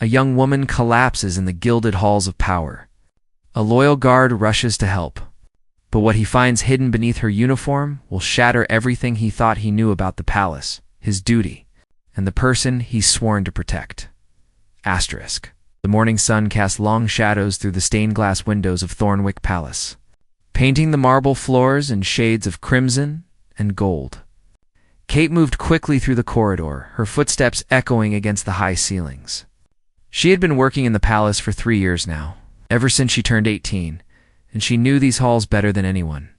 A young woman collapses in the gilded halls of power. A loyal guard rushes to help. But what he finds hidden beneath her uniform will shatter everything he thought he knew about the palace, his duty, and the person he's sworn to protect. Asterisk. The morning sun cast long shadows through the stained-glass windows of Thornwick Palace, painting the marble floors in shades of crimson and gold. Kate moved quickly through the corridor, her footsteps echoing against the high ceilings. She had been working in the palace for 3 years now, ever since she turned 18, and she knew these halls better than anyone.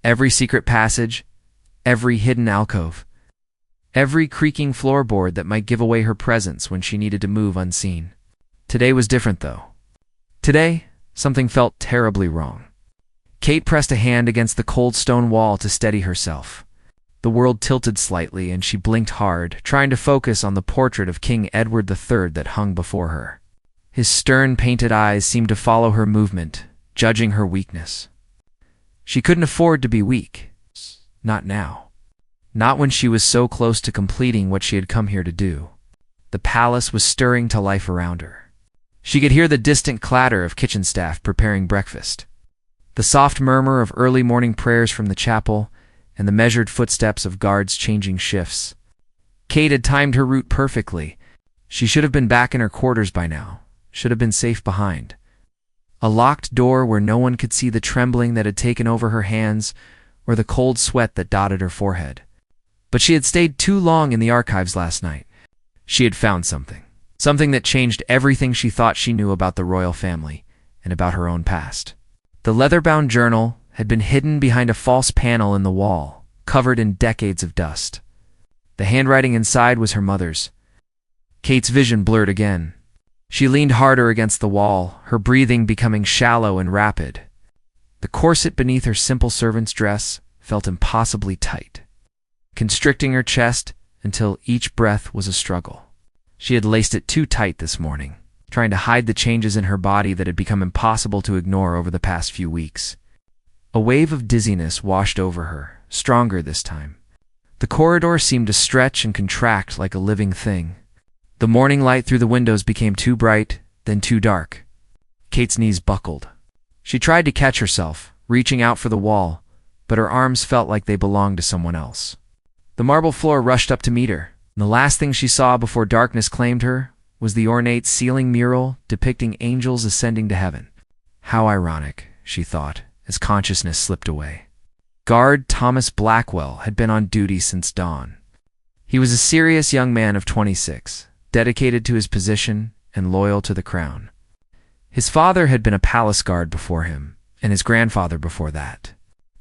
Every secret passage, every hidden alcove, every creaking floorboard that might give away her presence when she needed to move unseen. Today was different, though. Today, something felt terribly wrong. Kate pressed a hand against the cold stone wall to steady herself. The world tilted slightly, and she blinked hard, trying to focus on the portrait of King Edward III that hung before her. His stern, painted eyes seemed to follow her movement, judging her weakness. She couldn't afford to be weak. Not now. Not when she was so close to completing what she had come here to do. The palace was stirring to life around her. She could hear the distant clatter of kitchen staff preparing breakfast, the soft murmur of early morning prayers from the chapel, and the measured footsteps of guards changing shifts. Kate had timed her route perfectly. She should have been back in her quarters by now, should have been safe behind. A locked door where no one could see the trembling that had taken over her hands or the cold sweat that dotted her forehead. But she had stayed too long in the archives last night. She had found something. Something that changed everything she thought she knew about the royal family and about her own past. The leather-bound journal had been hidden behind a false panel in the wall, covered in decades of dust. The handwriting inside was her mother's. Kate's vision blurred again. She leaned harder against the wall, her breathing becoming shallow and rapid. The corset beneath her simple servant's dress felt impossibly tight, constricting her chest until each breath was a struggle. She had laced it too tight this morning, trying to hide the changes in her body that had become impossible to ignore over the past few weeks. A wave of dizziness washed over her, stronger this time. The corridor seemed to stretch and contract like a living thing. The morning light through the windows became too bright, then too dark. Kate's knees buckled. She tried to catch herself, reaching out for the wall, but her arms felt like they belonged to someone else. The marble floor rushed up to meet her. The last thing she saw before darkness claimed her was the ornate ceiling mural depicting angels ascending to heaven. How ironic, she thought, as consciousness slipped away. Guard Thomas Blackwell had been on duty since dawn. He was a serious young man of 26, dedicated to his position and loyal to the crown. His father had been a palace guard before him, and his grandfather before that.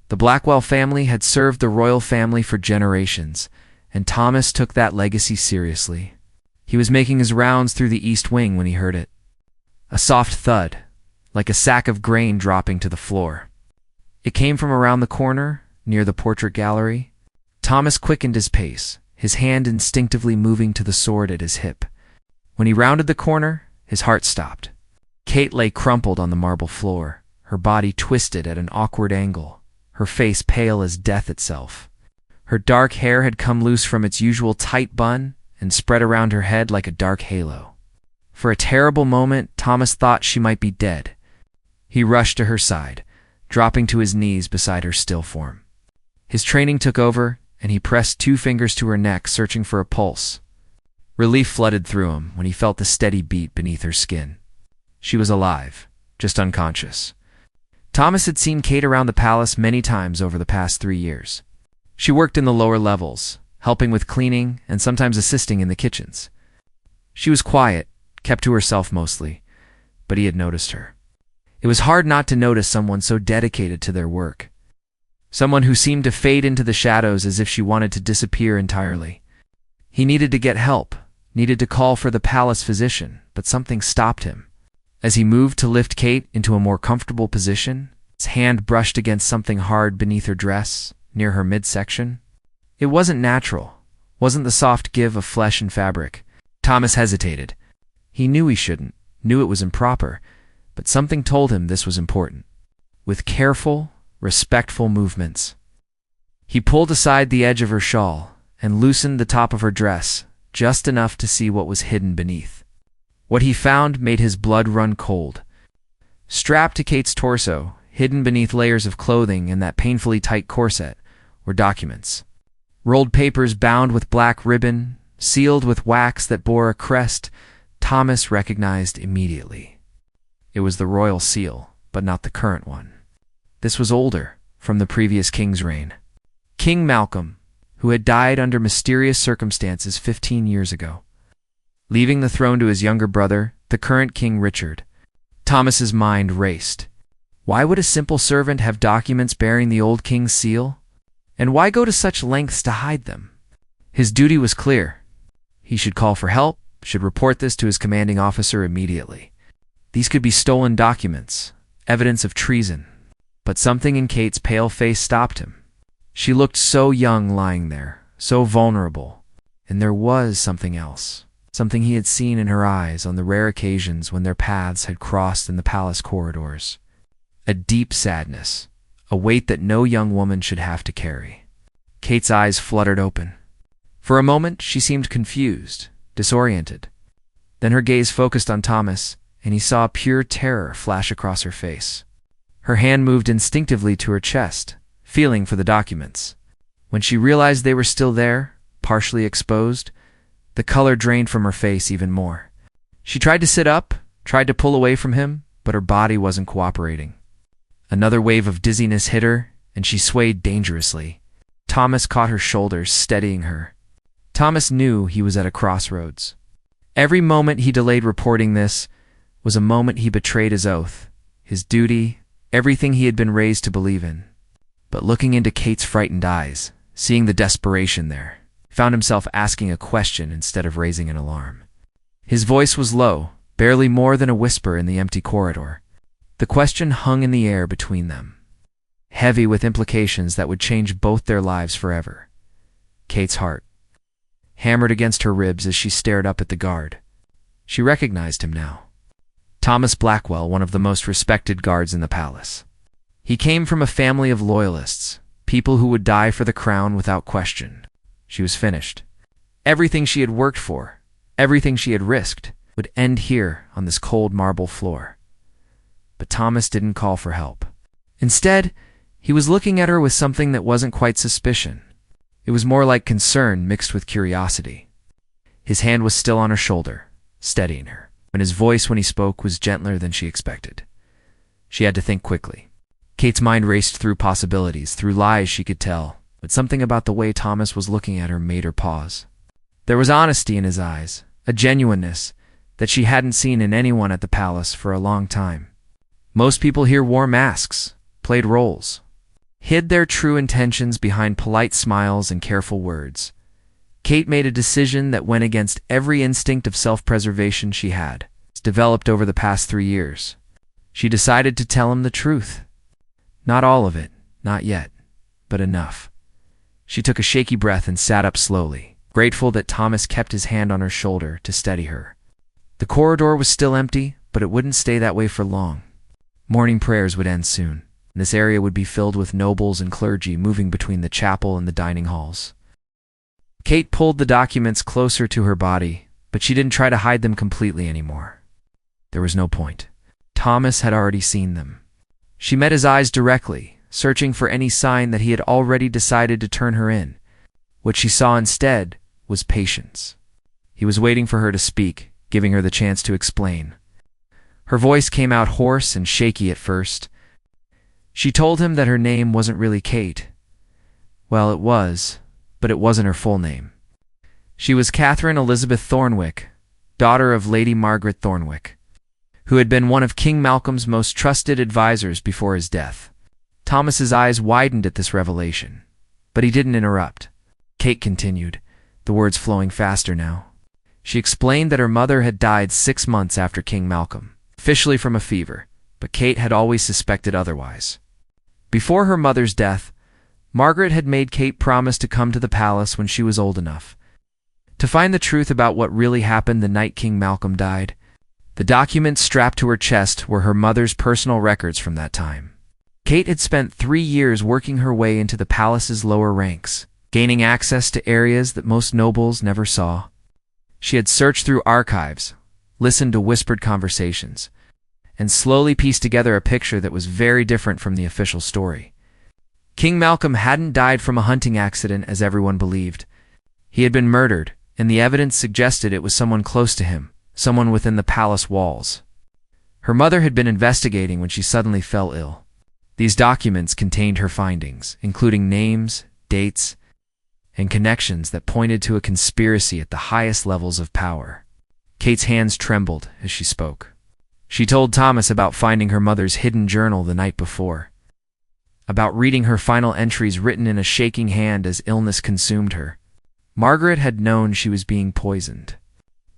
The Blackwell family had served the royal family for generations, and Thomas took that legacy seriously. He was making his rounds through the east wing when he heard it. A soft thud, like a sack of grain dropping to the floor. It came from around the corner, near the portrait gallery. Thomas quickened his pace, his hand instinctively moving to the sword at his hip. When he rounded the corner, his heart stopped. Kate lay crumpled on the marble floor, her body twisted at an awkward angle, her face pale as death itself. Her dark hair had come loose from its usual tight bun and spread around her head like a dark halo. For a terrible moment, Thomas thought she might be dead. He rushed to her side, dropping to his knees beside her still form. His training took over, and he pressed 2 fingers to her neck, searching for a pulse. Relief flooded through him when he felt the steady beat beneath her skin. She was alive, just unconscious. Thomas had seen Kate around the palace many times over the past 3 years. She worked in the lower levels, helping with cleaning and sometimes assisting in the kitchens. She was quiet, kept to herself mostly, but he had noticed her. It was hard not to notice someone so dedicated to their work. Someone who seemed to fade into the shadows as if she wanted to disappear entirely. He needed to get help, needed to call for the palace physician, but something stopped him. As he moved to lift Kate into a more comfortable position, his hand brushed against something hard beneath her dress, near her midsection. It wasn't natural, wasn't the soft give of flesh and fabric. Thomas hesitated. He knew he shouldn't, knew it was improper, but something told him this was important. With careful, respectful movements, he pulled aside the edge of her shawl and loosened the top of her dress, just enough to see what was hidden beneath. What he found made his blood run cold. Strapped to Kate's torso, hidden beneath layers of clothing and that painfully tight corset, were documents. Rolled papers bound with black ribbon, sealed with wax that bore a crest Thomas recognized immediately. It was the royal seal, but not the current one. This was older, from the previous king's reign. King Malcolm, who had died under mysterious circumstances 15 years ago, leaving the throne to his younger brother, the current King Richard. Thomas's mind raced. Why would a simple servant have documents bearing the old king's seal? And why go to such lengths to hide them? His duty was clear. He should call for help, should report this to his commanding officer immediately. These could be stolen documents, evidence of treason. But something in Kate's pale face stopped him. She looked so young lying there, so vulnerable. And there was something else, something he had seen in her eyes on the rare occasions when their paths had crossed in the palace corridors. A deep sadness, a weight that no young woman should have to carry. Kate's eyes fluttered open. For a moment, she seemed confused, disoriented. Then her gaze focused on Thomas, and he saw pure terror flash across her face. Her hand moved instinctively to her chest, feeling for the documents. When she realized they were still there, partially exposed, the color drained from her face even more. She tried to sit up, tried to pull away from him, but her body wasn't cooperating. Another wave of dizziness hit her, and she swayed dangerously. Thomas caught her shoulders, steadying her. Thomas knew he was at a crossroads. Every moment he delayed reporting this was a moment he betrayed his oath, his duty, everything he had been raised to believe in. But looking into Kate's frightened eyes, seeing the desperation there, found himself asking a question instead of raising an alarm. His voice was low, barely more than a whisper in the empty corridor. The question hung in the air between them, heavy with implications that would change both their lives forever. Kate's heart hammered against her ribs as she stared up at the guard. She recognized him now. Thomas Blackwell, one of the most respected guards in the palace. He came from a family of loyalists, people who would die for the crown without question. She was finished. Everything she had worked for, everything she had risked, would end here on this cold marble floor. But Thomas didn't call for help. Instead, he was looking at her with something that wasn't quite suspicion. It was more like concern mixed with curiosity. His hand was still on her shoulder, steadying her, and his voice when he spoke was gentler than she expected. She had to think quickly. Kate's mind raced through possibilities, through lies she could tell, but something about the way Thomas was looking at her made her pause. There was honesty in his eyes, a genuineness that she hadn't seen in anyone at the palace for a long time. Most people here wore masks, played roles, hid their true intentions behind polite smiles and careful words. Kate made a decision that went against every instinct of self-preservation she had developed over the past 3 years. She decided to tell him the truth. Not all of it, not yet, but enough. She took a shaky breath and sat up slowly, grateful that Thomas kept his hand on her shoulder to steady her. The corridor was still empty, but it wouldn't stay that way for long. Morning prayers would end soon, and this area would be filled with nobles and clergy moving between the chapel and the dining halls. Kate pulled the documents closer to her body, but she didn't try to hide them completely anymore. There was no point. Thomas had already seen them. She met his eyes directly, searching for any sign that he had already decided to turn her in. What she saw instead was patience. He was waiting for her to speak, giving her the chance to explain. Her voice came out hoarse and shaky at first. She told him that her name wasn't really Kate. Well, it was, but it wasn't her full name. She was Catherine Elizabeth Thornwick, daughter of Lady Margaret Thornwick, who had been one of King Malcolm's most trusted advisors before his death. Thomas's eyes widened at this revelation, but he didn't interrupt. Kate continued, the words flowing faster now. She explained that her mother had died 6 months after King Malcolm, officially from a fever, but Kate had always suspected otherwise. Before her mother's death, Margaret had made Kate promise to come to the palace when she was old enough to find the truth about what really happened the night King Malcolm died. The documents strapped to her chest were her mother's personal records from that time. Kate had spent 3 years working her way into the palace's lower ranks, gaining access to areas that most nobles never saw. She had searched through archives, listened to whispered conversations, and slowly pieced together a picture that was very different from the official story. King Malcolm hadn't died from a hunting accident as everyone believed. He had been murdered, and the evidence suggested it was someone close to him, someone within the palace walls. Her mother had been investigating when she suddenly fell ill. These documents contained her findings, including names, dates, and connections that pointed to a conspiracy at the highest levels of power. Kate's hands trembled as she spoke. She told Thomas about finding her mother's hidden journal the night before, about reading her final entries written in a shaking hand as illness consumed her. Margaret had known she was being poisoned.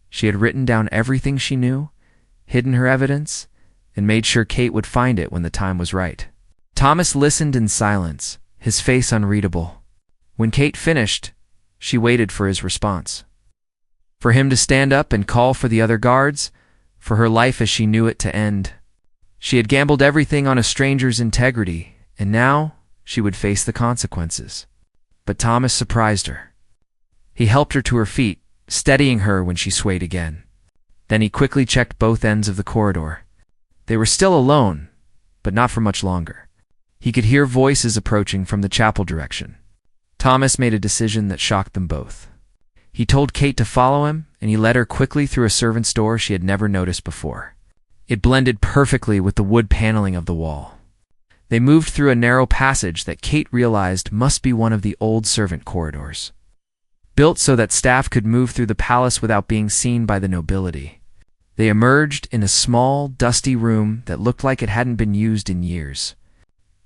She had written down everything she knew, hidden her evidence, and made sure Kate would find it when the time was right. Thomas listened in silence, his face unreadable. When Kate finished, she waited for his response. For him to stand up and call for the other guards, for her life as she knew it to end. She had gambled everything on a stranger's integrity, and now she would face the consequences. But Thomas surprised her. He helped her to her feet, steadying her when she swayed again. Then he quickly checked both ends of the corridor. They were still alone, but not for much longer. He could hear voices approaching from the chapel direction. Thomas made a decision that shocked them both. He told Kate to follow him, and he led her quickly through a servant's door she had never noticed before. It blended perfectly with the wood paneling of the wall. They moved through a narrow passage that Kate realized must be one of the old servant corridors, built so that staff could move through the palace without being seen by the nobility. They emerged in a small, dusty room that looked like it hadn't been used in years.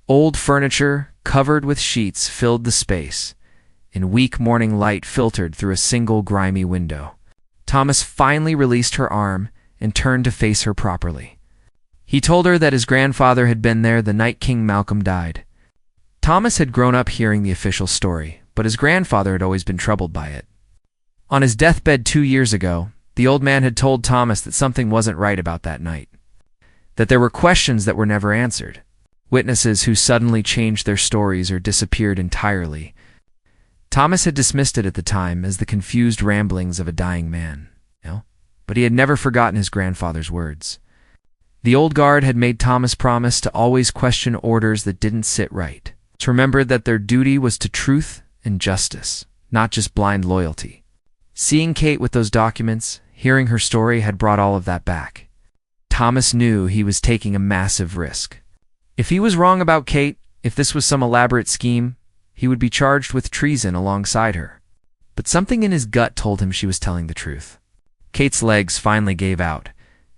Old furniture, covered with sheets, filled the space, and weak morning light filtered through a single grimy window. Thomas finally released her arm and turned to face her properly. He told her that his grandfather had been there the night King Malcolm died. Thomas had grown up hearing the official story, but his grandfather had always been troubled by it. On his deathbed 2 years ago, the old man had told Thomas that something wasn't right about that night, that there were questions that were never answered, witnesses who suddenly changed their stories or disappeared entirely. Thomas had dismissed it at the time as the confused ramblings of a dying man, but he had never forgotten his grandfather's words. The old guard had made Thomas promise to always question orders that didn't sit right, to remember that their duty was to truth and justice, not just blind loyalty. Seeing Kate with those documents, hearing her story had brought all of that back. Thomas knew he was taking a massive risk. If he was wrong about Kate, if this was some elaborate scheme, he would be charged with treason alongside her. But something in his gut told him she was telling the truth. Kate's legs finally gave out,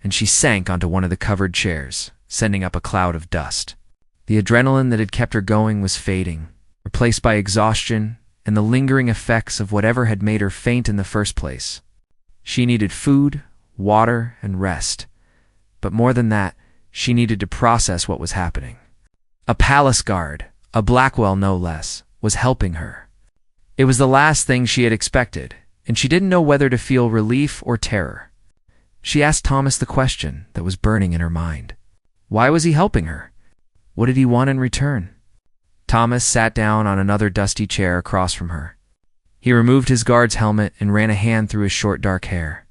and she sank onto one of the covered chairs, sending up a cloud of dust. The adrenaline that had kept her going was fading, replaced by exhaustion and the lingering effects of whatever had made her faint in the first place. She needed food, water, and rest. But more than that, she needed to process what was happening. A palace guard, a Blackwell no less, was helping her. It was the last thing she had expected, and she didn't know whether to feel relief or terror. She asked Thomas the question that was burning in her mind. Why was he helping her? What did he want in return? Thomas sat down on another dusty chair across from her. He removed his guard's helmet and ran a hand through his short dark hair.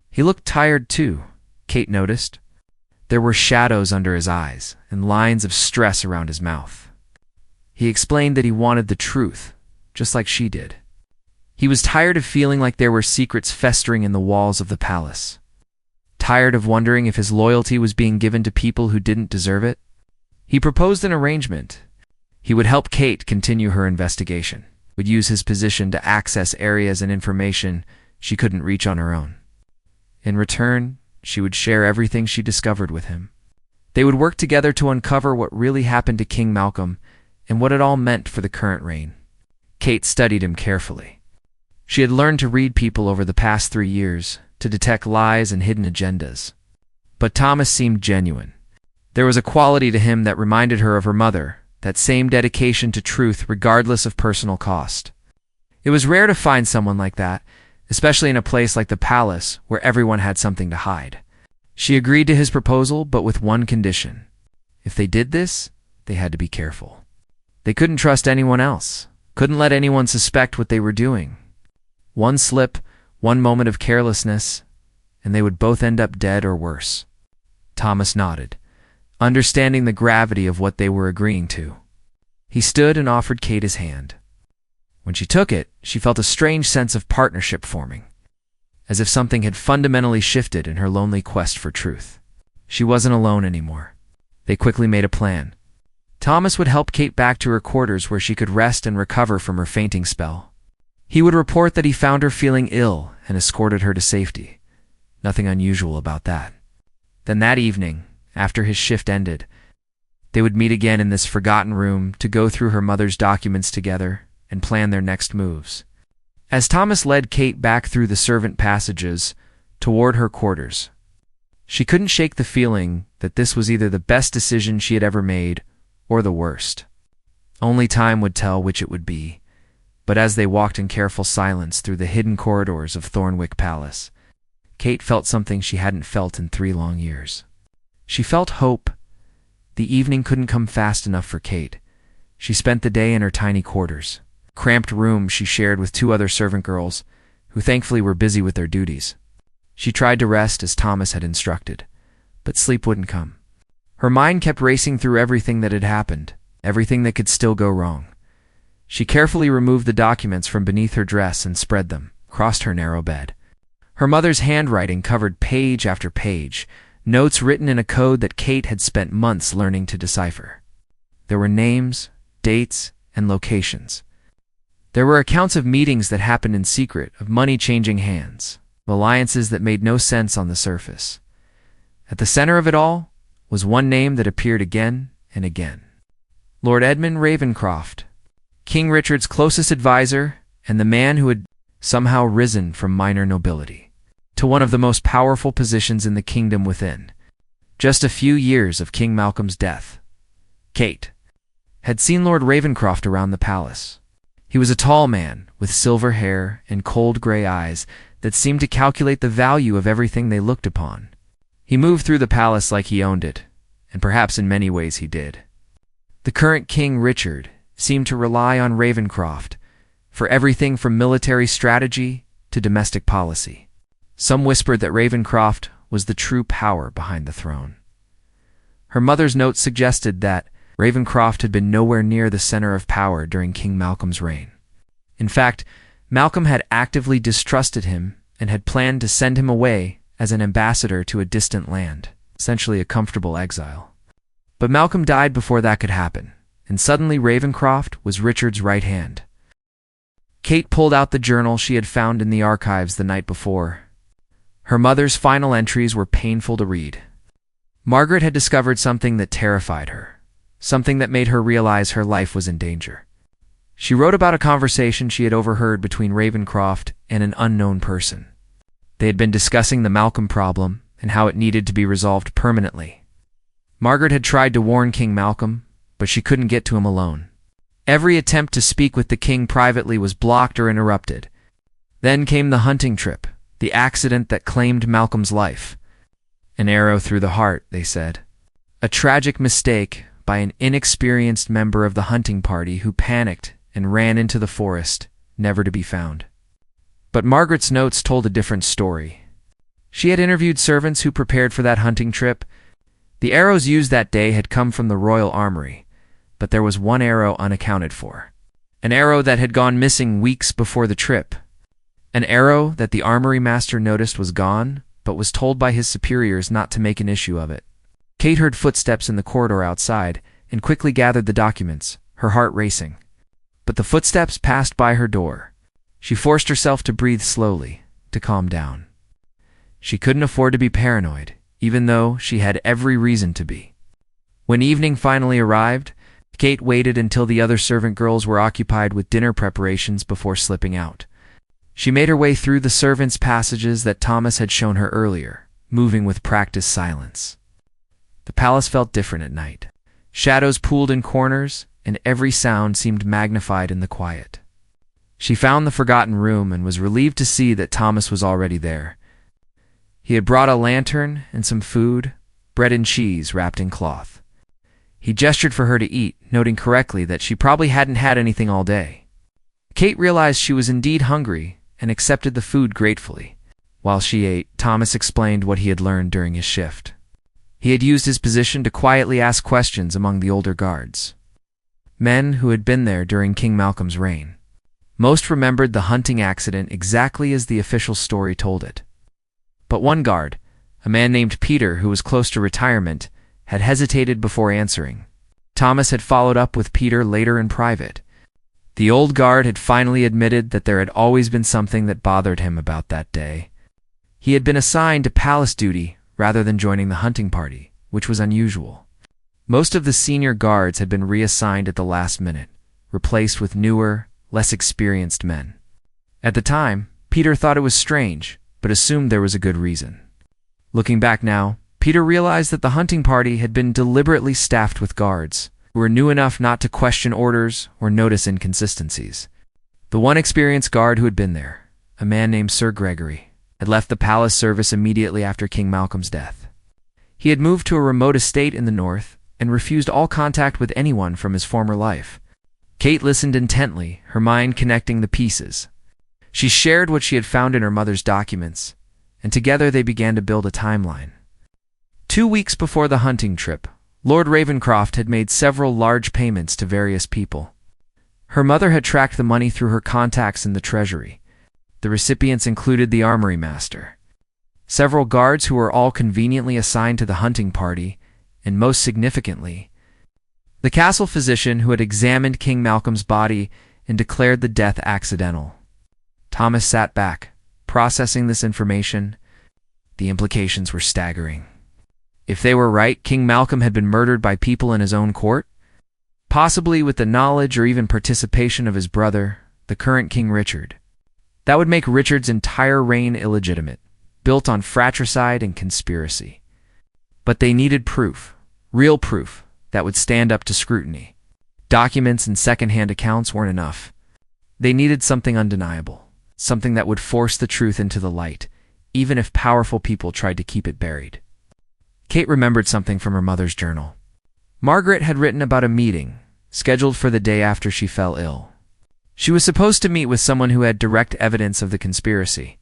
He looked tired too, Kate noticed. There were shadows under his eyes and lines of stress around his mouth. He explained that he wanted the truth, just like she did. He was tired of feeling like there were secrets festering in the walls of the palace. Tired of wondering if his loyalty was being given to people who didn't deserve it. He proposed an arrangement. He would help Kate continue her investigation, would use his position to access areas and information she couldn't reach on her own. In return, she would share everything she discovered with him. They would work together to uncover what really happened to King Malcolm and what it all meant for the current reign. Kate studied him carefully. She had learned to read people over the past 3 years, to detect lies and hidden agendas. But Thomas seemed genuine. There was a quality to him that reminded her of her mother, that same dedication to truth regardless of personal cost. It was rare to find someone like that, especially in a place like the palace where everyone had something to hide. She agreed to his proposal, but with one condition. If they did this, they had to be careful. They couldn't trust anyone else, couldn't let anyone suspect what they were doing. One slip, one moment of carelessness, and they would both end up dead or worse. Thomas nodded, understanding the gravity of what they were agreeing to. He stood and offered Kate his hand. When she took it, she felt a strange sense of partnership forming, as if something had fundamentally shifted in her lonely quest for truth. She wasn't alone anymore. They quickly made a plan. Thomas would help Kate back to her quarters where she could rest and recover from her fainting spell. He would report that he found her feeling ill and escorted her to safety. Nothing unusual about that. Then that evening, after his shift ended, they would meet again in this forgotten room to go through her mother's documents together and plan their next moves. As Thomas led Kate back through the servant passages toward her quarters, she couldn't shake the feeling that this was either the best decision she had ever made or the worst. Only time would tell which it would be, but as they walked in careful silence through the hidden corridors of Thornwick Palace, Kate felt something she hadn't felt in 3 long years. She felt hope. The evening couldn't come fast enough for Kate. She spent the day in her tiny quarters, cramped room she shared with 2 other servant girls, who thankfully were busy with their duties. She tried to rest as Thomas had instructed, but sleep wouldn't come. Her mind kept racing through everything that had happened, everything that could still go wrong. She carefully removed the documents from beneath her dress and spread them across her narrow bed. Her mother's handwriting covered page after page, notes written in a code that Kate had spent months learning to decipher. There were names, dates, and locations. There were accounts of meetings that happened in secret, of money changing hands, of alliances that made no sense on the surface. At the center of it all was one name that appeared again and again. Lord Edmund Ravenscroft, King Richard's closest advisor and the man who had somehow risen from minor nobility to one of the most powerful positions in the kingdom within. Just a few years of King Malcolm's death, Kate had seen Lord Ravenscroft around the palace. He was a tall man with silver hair and cold gray eyes that seemed to calculate the value of everything they looked upon. He moved through the palace like he owned it, and perhaps in many ways he did. The current King Richard seemed to rely on Ravenscroft for everything from military strategy to domestic policy. Some whispered that Ravenscroft was the true power behind the throne. Her mother's note suggested that Ravenscroft had been nowhere near the center of power during King Malcolm's reign. In fact, Malcolm had actively distrusted him and had planned to send him away as an ambassador to a distant land, essentially a comfortable exile. But Malcolm died before that could happen, and suddenly Ravenscroft was Richard's right hand. Kate pulled out the journal she had found in the archives the night before. Her mother's final entries were painful to read. Margaret had discovered something that terrified her, something that made her realize her life was in danger. She wrote about a conversation she had overheard between Ravenscroft and an unknown person. They had been discussing the Malcolm problem and how it needed to be resolved permanently. Margaret had tried to warn King Malcolm, but she couldn't get to him alone. Every attempt to speak with the king privately was blocked or interrupted. Then came the hunting trip, the accident that claimed Malcolm's life. An arrow through the heart, they said. A tragic mistake by an inexperienced member of the hunting party who panicked and ran into the forest, never to be found. But Margaret's notes told a different story. She had interviewed servants who prepared for that hunting trip. The arrows used that day had come from the royal armory, but there was one arrow unaccounted for. An arrow that had gone missing weeks before the trip. An arrow that the armory master noticed was gone, but was told by his superiors not to make an issue of it. Kate heard footsteps in the corridor outside and quickly gathered the documents, her heart racing. But the footsteps passed by her door. She forced herself to breathe slowly, to calm down. She couldn't afford to be paranoid, even though she had every reason to be. When evening finally arrived, Kate waited until the other servant girls were occupied with dinner preparations before slipping out. She made her way through the servants' passages that Thomas had shown her earlier, moving with practiced silence. The palace felt different at night. Shadows pooled in corners, and every sound seemed magnified in the quiet. She found the forgotten room and was relieved to see that Thomas was already there. He had brought a lantern and some food, bread and cheese wrapped in cloth. He gestured for her to eat, noting correctly that she probably hadn't had anything all day. Kate realized she was indeed hungry and accepted the food gratefully. While she ate, Thomas explained what he had learned during his shift. He had used his position to quietly ask questions among the older guards, men who had been there during King Malcolm's reign. Most remembered the hunting accident exactly as the official story told it. But one guard, a man named Peter who was close to retirement, had hesitated before answering. Thomas had followed up with Peter later in private. The old guard had finally admitted that there had always been something that bothered him about that day. He had been assigned to palace duty rather than joining the hunting party, which was unusual. Most of the senior guards had been reassigned at the last minute, replaced with newer, less experienced men. At the time, Peter thought it was strange, but assumed there was a good reason. Looking back now, Peter realized that the hunting party had been deliberately staffed with guards who were new enough not to question orders or notice inconsistencies. The one experienced guard who had been there, a man named Sir Gregory, had left the palace service immediately after King Malcolm's death. He had moved to a remote estate in the north and refused all contact with anyone from his former life. Kate listened intently, her mind connecting the pieces. She shared what she had found in her mother's documents, and together they began to build a timeline. 2 weeks before the hunting trip, Lord Ravenscroft had made several large payments to various people. Her mother had tracked the money through her contacts in the treasury. The recipients included the armory master, several guards who were all conveniently assigned to the hunting party, and most significantly, the castle physician who had examined King Malcolm's body and declared the death accidental. Thomas sat back, processing this information. The implications were staggering. If they were right, King Malcolm had been murdered by people in his own court, possibly with the knowledge or even participation of his brother, the current King Richard. That would make Richard's entire reign illegitimate, built on fratricide and conspiracy. But they needed proof, real proof, that would stand up to scrutiny. Documents and second-hand accounts weren't enough. They needed something undeniable, something that would force the truth into the light, even if powerful people tried to keep it buried. Kate remembered something from her mother's journal. Margaret had written about a meeting, scheduled for the day after she fell ill. She was supposed to meet with someone who had direct evidence of the conspiracy,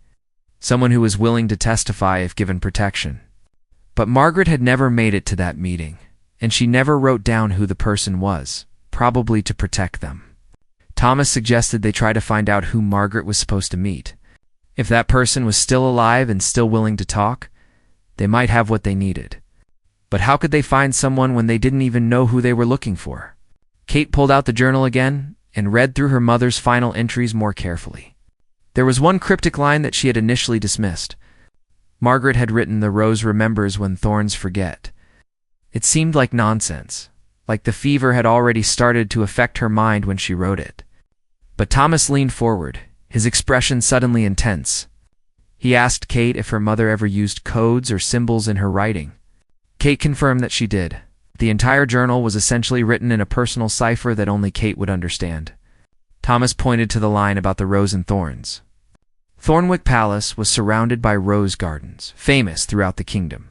someone who was willing to testify if given protection. But Margaret had never made it to that meeting, and she never wrote down who the person was, probably to protect them. Thomas suggested they try to find out who Margaret was supposed to meet. If that person was still alive and still willing to talk, they might have what they needed. But how could they find someone when they didn't even know who they were looking for? Kate pulled out the journal again and read through her mother's final entries more carefully. There was one cryptic line that she had initially dismissed. Margaret had written, "The rose remembers when thorns forget." It seemed like nonsense, like the fever had already started to affect her mind when she wrote it. But Thomas leaned forward, his expression suddenly intense. He asked Kate if her mother ever used codes or symbols in her writing. Kate confirmed that she did. The entire journal was essentially written in a personal cipher that only Kate would understand. Thomas pointed to the line about the rose and thorns. Thornwick Palace was surrounded by rose gardens, famous throughout the kingdom.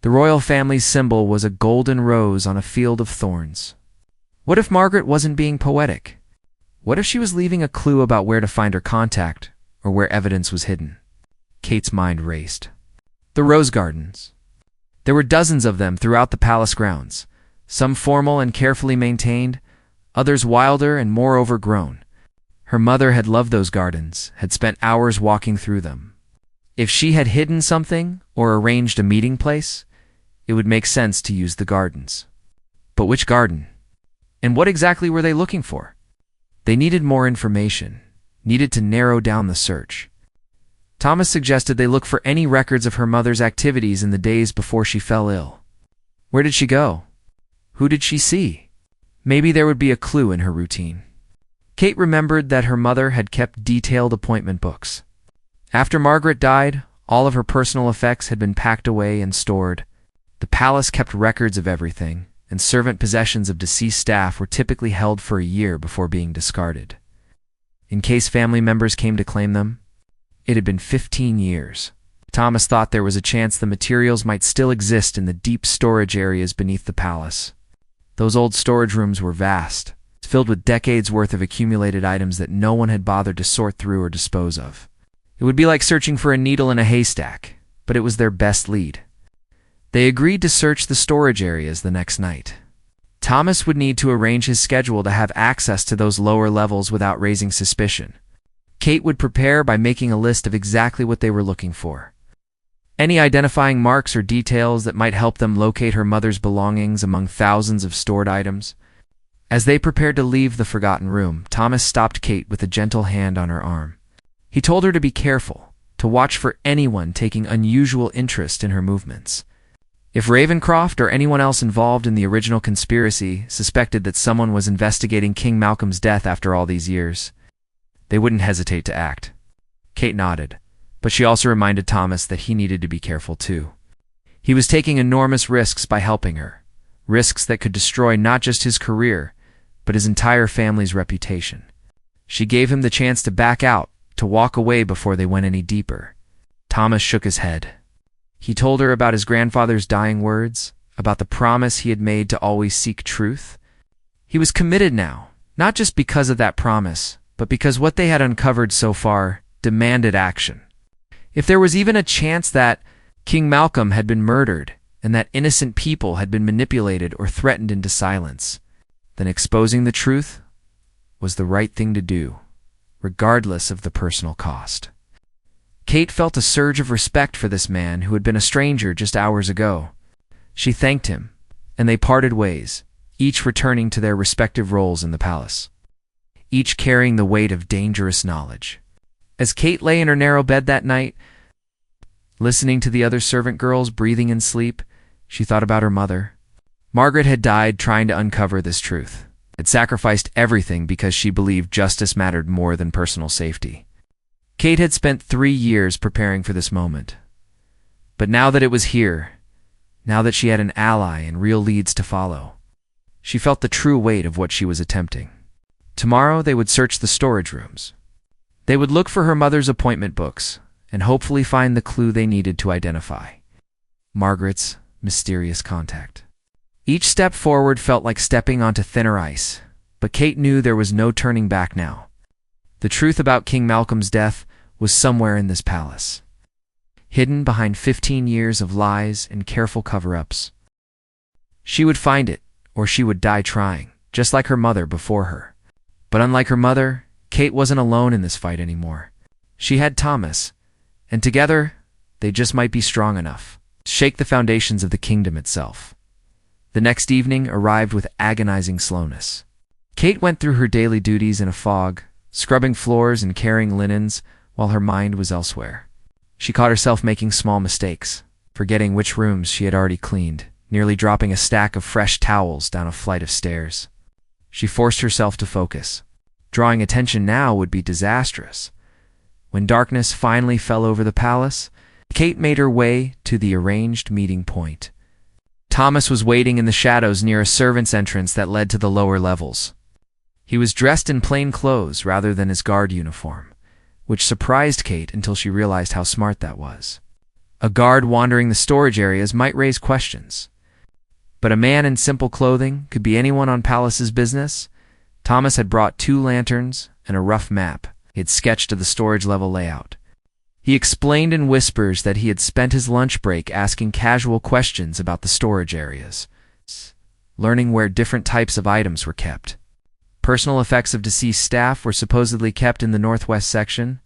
The royal family's symbol was a golden rose on a field of thorns. What if Margaret wasn't being poetic? What if she was leaving a clue about where to find her contact, or where evidence was hidden? Kate's mind raced. The rose gardens. There were dozens of them throughout the palace grounds, some formal and carefully maintained, others wilder and more overgrown. Her mother had loved those gardens, had spent hours walking through them. If she had hidden something or arranged a meeting place, it would make sense to use the gardens. But which garden? And what exactly were they looking for? They needed more information, needed to narrow down the search. Thomas suggested they look for any records of her mother's activities in the days before she fell ill. Where did she go? Who did she see? Maybe there would be a clue in her routine. Kate remembered that her mother had kept detailed appointment books. After Margaret died, all of her personal effects had been packed away and stored. The palace kept records of everything, and servant possessions of deceased staff were typically held for a year before being discarded. In case family members came to claim them, it had been 15 years. Thomas thought there was a chance the materials might still exist in the deep storage areas beneath the palace. Those old storage rooms were vast, filled with decades' worth of accumulated items that no one had bothered to sort through or dispose of. It would be like searching for a needle in a haystack, but it was their best lead. They agreed to search the storage areas the next night. Thomas would need to arrange his schedule to have access to those lower levels without raising suspicion. Kate would prepare by making a list of exactly what they were looking for. Any identifying marks or details that might help them locate her mother's belongings among thousands of stored items. As they prepared to leave the forgotten room, Thomas stopped Kate with a gentle hand on her arm. He told her to be careful, to watch for anyone taking unusual interest in her movements. If Ravencroft or anyone else involved in the original conspiracy suspected that someone was investigating King Malcolm's death after all these years, they wouldn't hesitate to act. Kate nodded, but she also reminded Thomas that he needed to be careful too. He was taking enormous risks by helping her, risks that could destroy not just his career, but his entire family's reputation. She gave him the chance to back out, to walk away before they went any deeper. Thomas shook his head. He told her about his grandfather's dying words, about the promise he had made to always seek truth. He was committed now, not just because of that promise, but because what they had uncovered so far demanded action. If there was even a chance that King Malcolm had been murdered and that innocent people had been manipulated or threatened into silence, then exposing the truth was the right thing to do, regardless of the personal cost. Kate felt a surge of respect for this man who had been a stranger just hours ago. She thanked him, and they parted ways, each returning to their respective roles in the palace, each carrying the weight of dangerous knowledge. As Kate lay in her narrow bed that night, listening to the other servant girls breathing in sleep, she thought about her mother. Margaret had died trying to uncover this truth, had sacrificed everything because she believed justice mattered more than personal safety. Kate had spent 3 years preparing for this moment. But now that it was here, now that she had an ally and real leads to follow, she felt the true weight of what she was attempting. Tomorrow they would search the storage rooms. They would look for her mother's appointment books and hopefully find the clue they needed to identify Margaret's mysterious contact. Each step forward felt like stepping onto thinner ice, but Kate knew there was no turning back now. The truth about King Malcolm's death was somewhere in this palace, hidden behind 15 years of lies and careful cover-ups. She would find it, or she would die trying, just like her mother before her. But unlike her mother, Kate wasn't alone in this fight anymore. She had Thomas, and together, they just might be strong enough to shake the foundations of the kingdom itself. The next evening arrived with agonizing slowness. Kate went through her daily duties in a fog, scrubbing floors and carrying linens while her mind was elsewhere. She caught herself making small mistakes, forgetting which rooms she had already cleaned, nearly dropping a stack of fresh towels down a flight of stairs. She forced herself to focus. Drawing attention now would be disastrous. When darkness finally fell over the palace, Kate made her way to the arranged meeting point. Thomas was waiting in the shadows near a servant's entrance that led to the lower levels. He was dressed in plain clothes rather than his guard uniform, which surprised Kate until she realized how smart that was. A guard wandering the storage areas might raise questions, but a man in simple clothing could be anyone on Palace's business. Thomas had brought 2 lanterns and a rough map he had sketched of the storage level layout. He explained in whispers that he had spent his lunch break asking casual questions about the storage areas, learning where different types of items were kept. Personal effects of deceased staff were supposedly kept in the northwest section,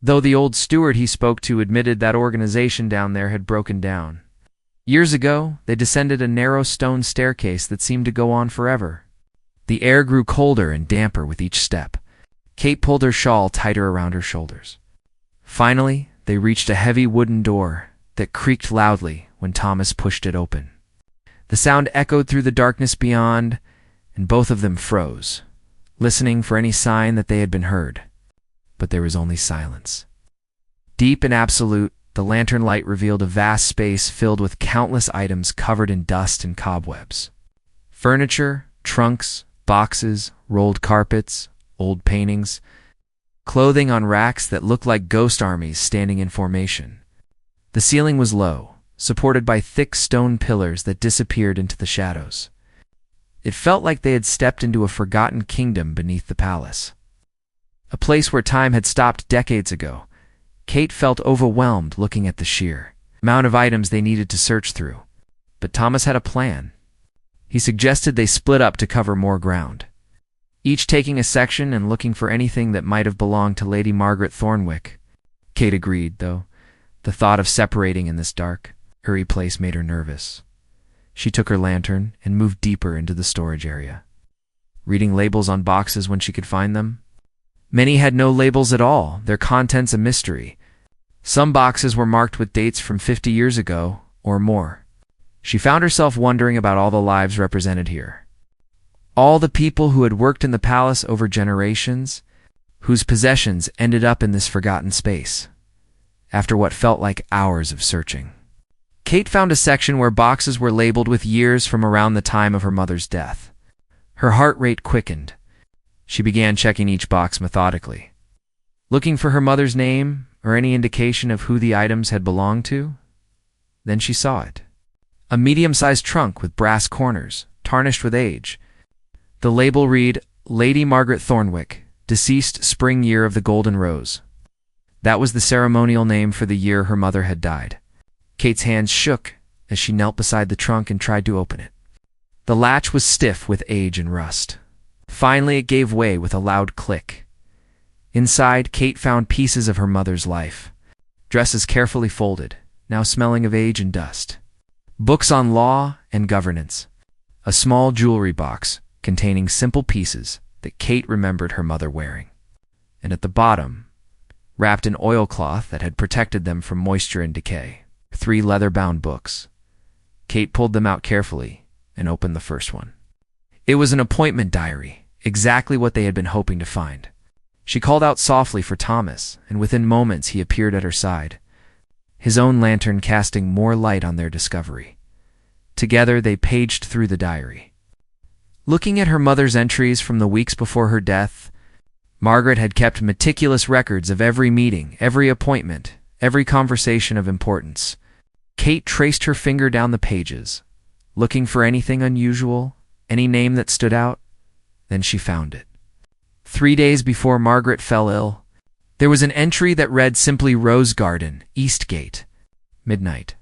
though the old steward he spoke to admitted that organization down there had broken down. Years ago, they descended a narrow stone staircase that seemed to go on forever. The air grew colder and damper with each step. Kate pulled her shawl tighter around her shoulders. Finally, they reached a heavy wooden door that creaked loudly when Thomas pushed it open. The sound echoed through the darkness beyond, and both of them froze, listening for any sign that they had been heard. But there was only silence. Deep and absolute, the lantern light revealed a vast space filled with countless items covered in dust and cobwebs. Furniture, trunks, boxes, rolled carpets, old paintings, clothing on racks that looked like ghost armies standing in formation. The ceiling was low, supported by thick stone pillars that disappeared into the shadows. It felt like they had stepped into a forgotten kingdom beneath the palace. A place where time had stopped decades ago, Kate felt overwhelmed looking at the sheer amount of items they needed to search through. But Thomas had a plan. He suggested they split up to cover more ground, each taking a section and looking for anything that might have belonged to Lady Margaret Thornwick. Kate agreed, though the thought of separating in this dark, airy place made her nervous. She took her lantern and moved deeper into the storage area, reading labels on boxes when she could find them. Many had no labels at all, their contents a mystery. Some boxes were marked with dates from 50 years ago or more. She found herself wondering about all the lives represented here. All the people who had worked in the palace over generations, whose possessions ended up in this forgotten space, after what felt like hours of searching. Kate found a section where boxes were labeled with years from around the time of her mother's death. Her heart rate quickened. She began checking each box methodically, looking for her mother's name or any indication of who the items had belonged to. Then she saw it. A medium-sized trunk with brass corners, tarnished with age. The label read, Lady Margaret Thornwick, deceased spring year of the Golden Rose. That was the ceremonial name for the year her mother had died. Kate's hands shook as she knelt beside the trunk and tried to open it. The latch was stiff with age and rust. Finally, it gave way with a loud click. Inside, Kate found pieces of her mother's life. Dresses carefully folded, now smelling of age and dust. Books on law and governance. A small jewelry box containing simple pieces that Kate remembered her mother wearing. And at the bottom, wrapped in oilcloth that had protected them from moisture and decay, 3 leather-bound books. Kate pulled them out carefully and opened the first one. It was an appointment diary, exactly what they had been hoping to find. She called out softly for Thomas, and within moments he appeared at her side, his own lantern casting more light on their discovery. Together they paged through the diary. Looking at her mother's entries from the weeks before her death, Margaret had kept meticulous records of every meeting, every appointment, every conversation of importance. Kate traced her finger down the pages, looking for anything unusual, any name that stood out. Then she found it. 3 days before Margaret fell ill, there was an entry that read simply Rose Garden, Eastgate, midnight,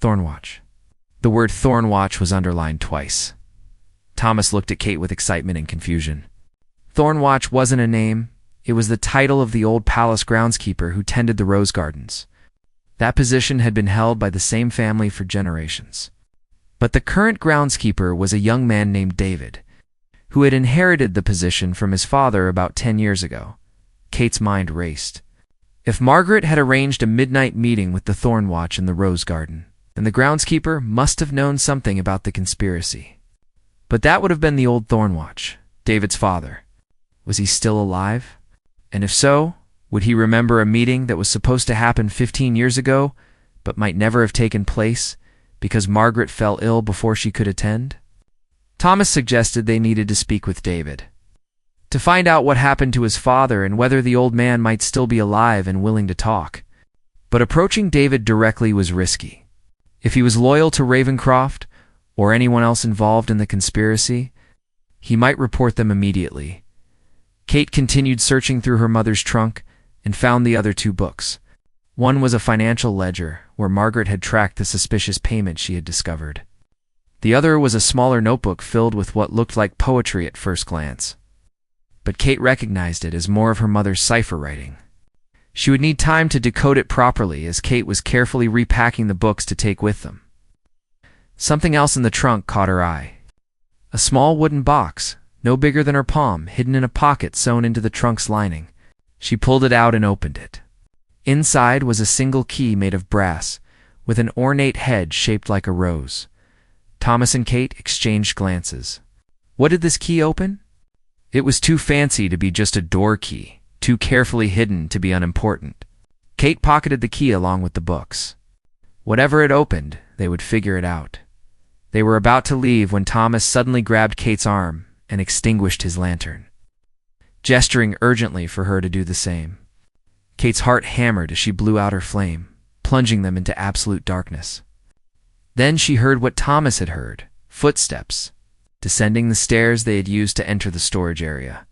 Thornwatch. The word Thornwatch was underlined twice. Thomas looked at Kate with excitement and confusion. Thornwatch wasn't a name, it was the title of the old palace groundskeeper who tended the rose gardens. That position had been held by the same family for generations. But the current groundskeeper was a young man named David, who had inherited the position from his father about 10 years ago. Kate's mind raced. If Margaret had arranged a midnight meeting with the Thornwatch in the rose garden, then the groundskeeper must have known something about the conspiracy. But that would have been the old Thornwatch, David's father. Was he still alive? And if so, would he remember a meeting that was supposed to happen 15 years ago, but might never have taken place because Margaret fell ill before she could attend? Thomas suggested they needed to speak with David, to find out what happened to his father and whether the old man might still be alive and willing to talk. But approaching David directly was risky. If he was loyal to Ravencroft, or anyone else involved in the conspiracy, he might report them immediately. Kate continued searching through her mother's trunk and found the other 2 books. One was a financial ledger, where Margaret had tracked the suspicious payment she had discovered. The other was a smaller notebook filled with what looked like poetry at first glance. But Kate recognized it as more of her mother's cipher writing. She would need time to decode it properly as Kate was carefully repacking the books to take with them. Something else in the trunk caught her eye. A small wooden box, no bigger than her palm, hidden in a pocket sewn into the trunk's lining. She pulled it out and opened it. Inside was a single key made of brass, with an ornate head shaped like a rose. Thomas and Kate exchanged glances. What did this key open? It was too fancy to be just a door key, too carefully hidden to be unimportant. Kate pocketed the key along with the books. Whatever it opened, they would figure it out. They were about to leave when Thomas suddenly grabbed Kate's arm and extinguished his lantern, gesturing urgently for her to do the same. Kate's heart hammered as she blew out her flame, plunging them into absolute darkness. Then she heard what Thomas had heard, footsteps, descending the stairs they had used to enter the storage area.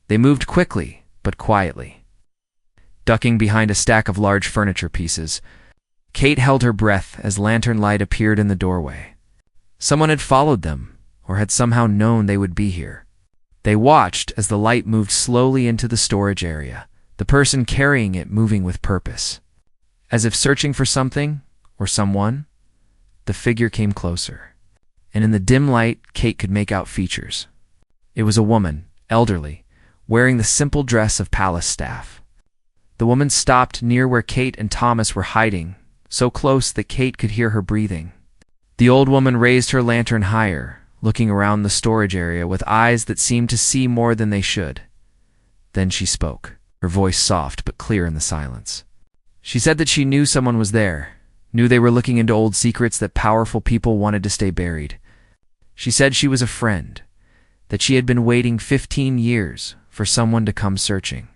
They moved quickly, but quietly. ducking behind a stack of large furniture pieces. Kate held her breath as lantern light appeared in the doorway. Someone had followed them, or had somehow known they would be here. They watched as the light moved slowly into the storage area, the person carrying it moving with purpose. As if searching for something, or someone, the figure came closer. And in the dim light, Kate could make out features. It was a woman, elderly, wearing the simple dress of palace staff. The woman stopped near where Kate and Thomas were hiding, so close that Kate could hear her breathing. The old woman raised her lantern higher, looking around the storage area with eyes that seemed to see more than they should. Then she spoke, her voice soft but clear in the silence. She said that she knew someone was there, knew they were looking into old secrets that powerful people wanted to stay buried. She said she was a friend, that she had been waiting 15 years for someone to come searching.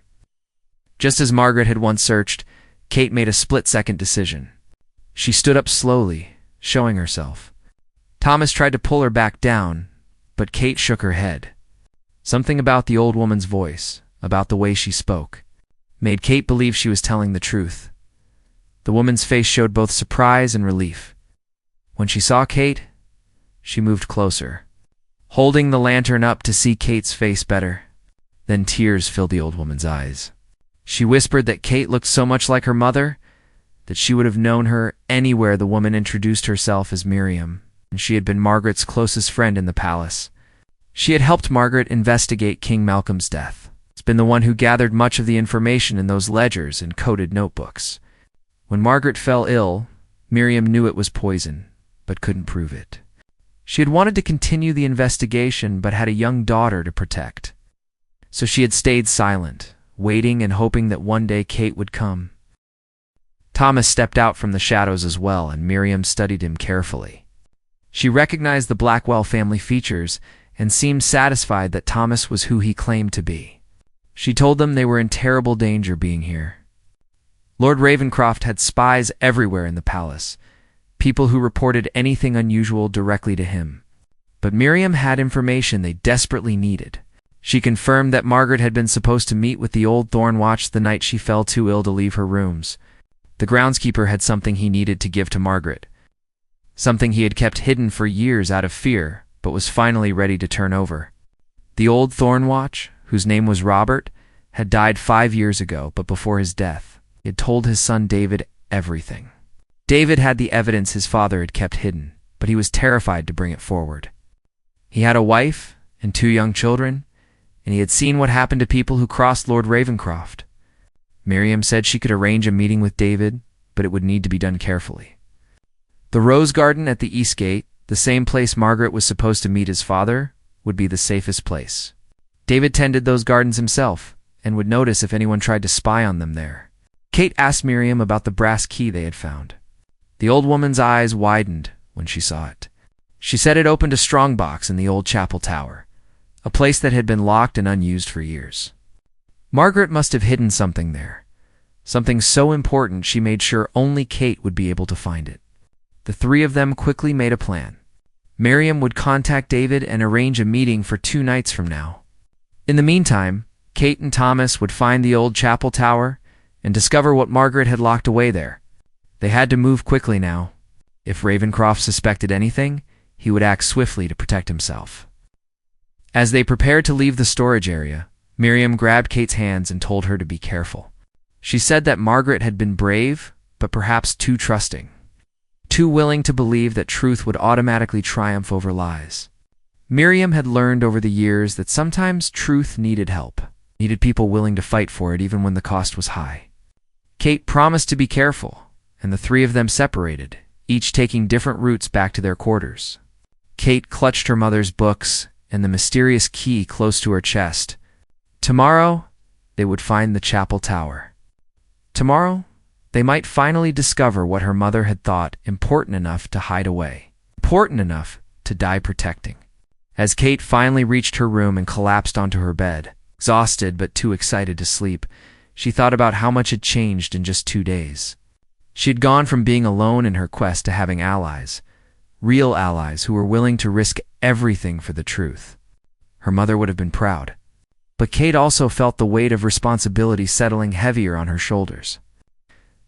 Just as Margaret had once searched, Kate made a split-second decision. She stood up slowly, showing herself. Thomas tried to pull her back down, but Kate shook her head. Something about the old woman's voice, about the way she spoke, made Kate believe she was telling the truth. The woman's face showed both surprise and relief. When she saw Kate, she moved closer, holding the lantern up to see Kate's face better. Then tears filled the old woman's eyes. She whispered that Kate looked so much like her mother that she would have known her anywhere. The woman introduced herself as Miriam, and she had been Margaret's closest friend in the palace. She had helped Margaret investigate King Malcolm's death. It's been the one who gathered much of the information in those ledgers and coded notebooks. When Margaret fell ill, Miriam knew it was poison, but couldn't prove it. She had wanted to continue the investigation but had a young daughter to protect. So she had stayed silent, waiting and hoping that one day Kate would come. Thomas stepped out from the shadows as well, and Miriam studied him carefully. She recognized the Blackwell family features and seemed satisfied that Thomas was who he claimed to be. She told them they were in terrible danger being here. Lord Ravenscroft had spies everywhere in the palace, people who reported anything unusual directly to him. But Miriam had information they desperately needed. She confirmed that Margaret had been supposed to meet with the old Thornwatch the night she fell too ill to leave her rooms. The groundskeeper had something he needed to give to Margaret, something he had kept hidden for years out of fear, but was finally ready to turn over. The old Thornwatch, whose name was Robert, had died 5 years ago, but before his death, he had told his son David everything. David had the evidence his father had kept hidden, but he was terrified to bring it forward. He had a wife and 2 young children, and he had seen what happened to people who crossed Lord Ravenscroft. Miriam said she could arrange a meeting with David, but it would need to be done carefully. The rose garden at the east gate, the same place Margaret was supposed to meet his father, would be the safest place. David tended those gardens himself, and would notice if anyone tried to spy on them there. Kate asked Miriam about the brass key they had found. The old woman's eyes widened when she saw it. She said it opened a strong box in the old chapel tower, a place that had been locked and unused for years. Margaret must have hidden something there, something so important she made sure only Kate would be able to find it. The 3 of them quickly made a plan. Miriam would contact David and arrange a meeting for 2 nights from now. In the meantime, Kate and Thomas would find the old chapel tower and discover what Margaret had locked away there. They had to move quickly now. If Ravenscroft suspected anything, he would act swiftly to protect himself. As they prepared to leave the storage area, Miriam grabbed Kate's hands and told her to be careful. She said that Margaret had been brave, but perhaps too trusting, too willing to believe that truth would automatically triumph over lies. Miriam had learned over the years that sometimes truth needed help, needed people willing to fight for it even when the cost was high. Kate promised to be careful, and the 3 of them separated, each taking different routes back to their quarters. Kate clutched her mother's books and the mysterious key close to her chest. Tomorrow, they would find the chapel tower. Tomorrow, they might finally discover what her mother had thought important enough to hide away, important enough to die protecting. As Kate finally reached her room and collapsed onto her bed, exhausted but too excited to sleep, she thought about how much had changed in just 2 days. She had gone from being alone in her quest to having allies, real allies who were willing to risk everything for the truth. Her mother would have been proud. But Kate also felt the weight of responsibility settling heavier on her shoulders.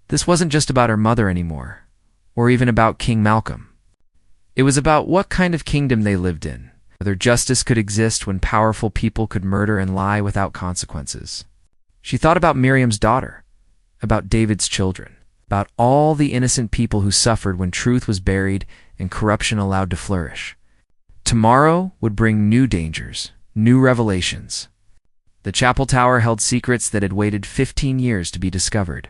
This wasn't just about her mother anymore, or even about King Malcolm. It was about what kind of kingdom they lived in, whether justice could exist when powerful people could murder and lie without consequences. She thought about Miriam's daughter, about David's children, about all the innocent people who suffered when truth was buried and corruption allowed to flourish. Tomorrow would bring new dangers, new revelations. The chapel tower held secrets that had waited 15 years to be discovered.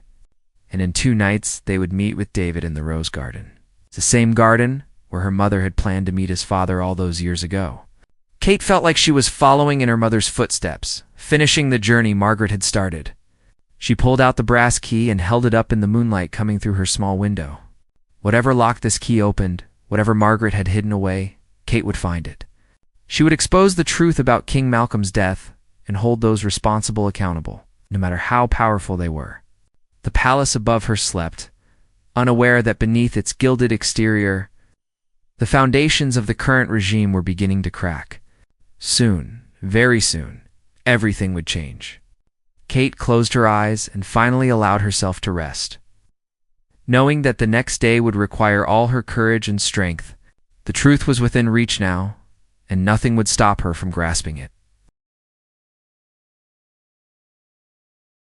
And in 2 nights, they would meet with David in the rose garden. The same garden where her mother had planned to meet his father all those years ago. Kate felt like she was following in her mother's footsteps, finishing the journey Margaret had started. She pulled out the brass key and held it up in the moonlight coming through her small window. Whatever lock this key opened, whatever Margaret had hidden away, Kate would find it. She would expose the truth about King Malcolm's death and hold those responsible accountable, no matter how powerful they were. The palace above her slept, unaware that beneath its gilded exterior, the foundations of the current regime were beginning to crack. Soon, very soon, everything would change. Kate closed her eyes and finally allowed herself to rest. Knowing that the next day would require all her courage and strength, the truth was within reach now, and nothing would stop her from grasping it.